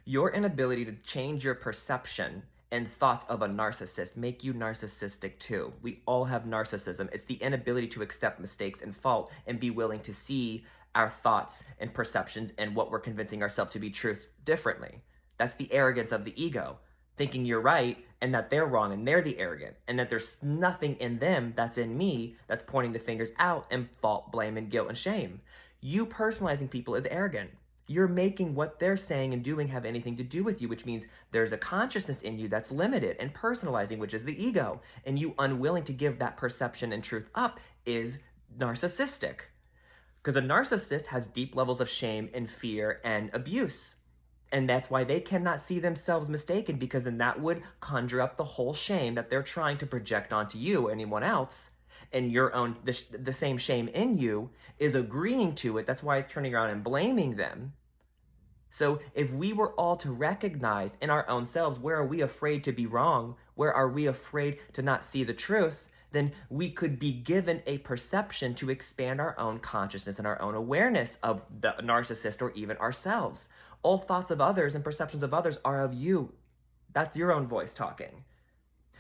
Your inability to change your perception and thoughts of a narcissist make you narcissistic too. We all have narcissism. It's the inability to accept mistakes and fault and be willing to see our thoughts and perceptions and what we're convincing ourselves to be truth differently. That's the arrogance of the ego, thinking you're right and that they're wrong and they're the arrogant, and that there's nothing in them that's in me that's pointing the fingers out and fault, blame, and guilt and shame. You personalizing people is arrogant. You're making what they're saying and doing have anything to do with you, which means there's a consciousness in you that's limited and personalizing, which is the ego. And you unwilling to give that perception and truth up is narcissistic. Because a narcissist has deep levels of shame and fear and abuse. And that's why they cannot see themselves mistaken, because then that would conjure up the whole shame that they're trying to project onto you or anyone else. And your own, the same shame in you is agreeing to it. That's why it's turning around and blaming them. So if we were all to recognize in our own selves, where are we afraid to be wrong? Where are we afraid to not see the truth? Then we could be given a perception to expand our own consciousness and our own awareness of the narcissist or even ourselves. All thoughts of others and perceptions of others are of you. That's your own voice talking.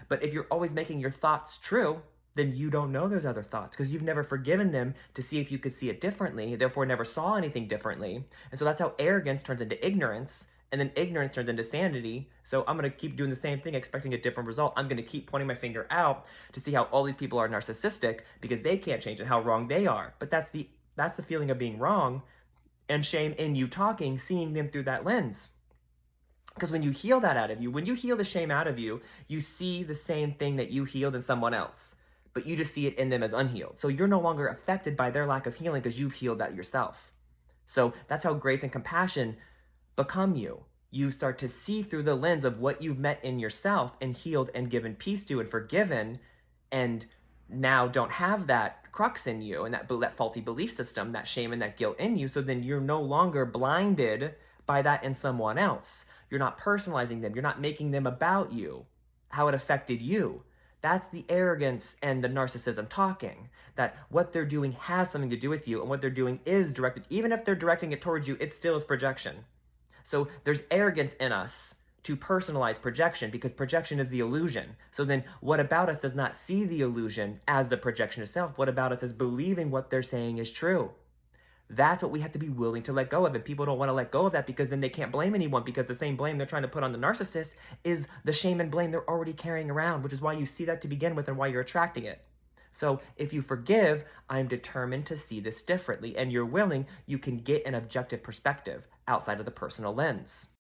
But if you're always making your thoughts true, then you don't know there's other thoughts because you've never forgiven them to see if you could see it differently, therefore never saw anything differently. And so that's how arrogance turns into ignorance, and then ignorance turns into sanity. So I'm going to keep doing the same thing, expecting a different result. I'm going to keep pointing my finger out to see how all these people are narcissistic because they can't change it, how wrong they are. But that's the feeling of being wrong and shame in you talking, seeing them through that lens. Because when you heal that out of you, when you heal the shame out of you, you see the same thing that you healed in someone else, but you just see it in them as unhealed. So you're no longer affected by their lack of healing because you've healed that yourself. So that's how grace and compassion become you. You start to see through the lens of what you've met in yourself and healed and given peace to and forgiven, and now don't have that crux in you and that faulty belief system, that shame and that guilt in you. So then you're no longer blinded by that in someone else. You're not personalizing them. You're not making them about you, how it affected you. That's the arrogance and the narcissism talking, that what they're doing has something to do with you, and what they're doing is directed. Even if they're directing it towards you, it still is projection. So there's arrogance in us to personalize projection, because projection is the illusion. So then what about us does not see the illusion as the projection itself? What about us is believing what they're saying is true? That's what we have to be willing to let go of. And people don't want to let go of that because then they can't blame anyone, because the same blame they're trying to put on the narcissist is the shame and blame they're already carrying around, which is why you see that to begin with and why you're attracting it. So if you forgive, I'm determined to see this differently, and you're willing, you can get an objective perspective outside of the personal lens.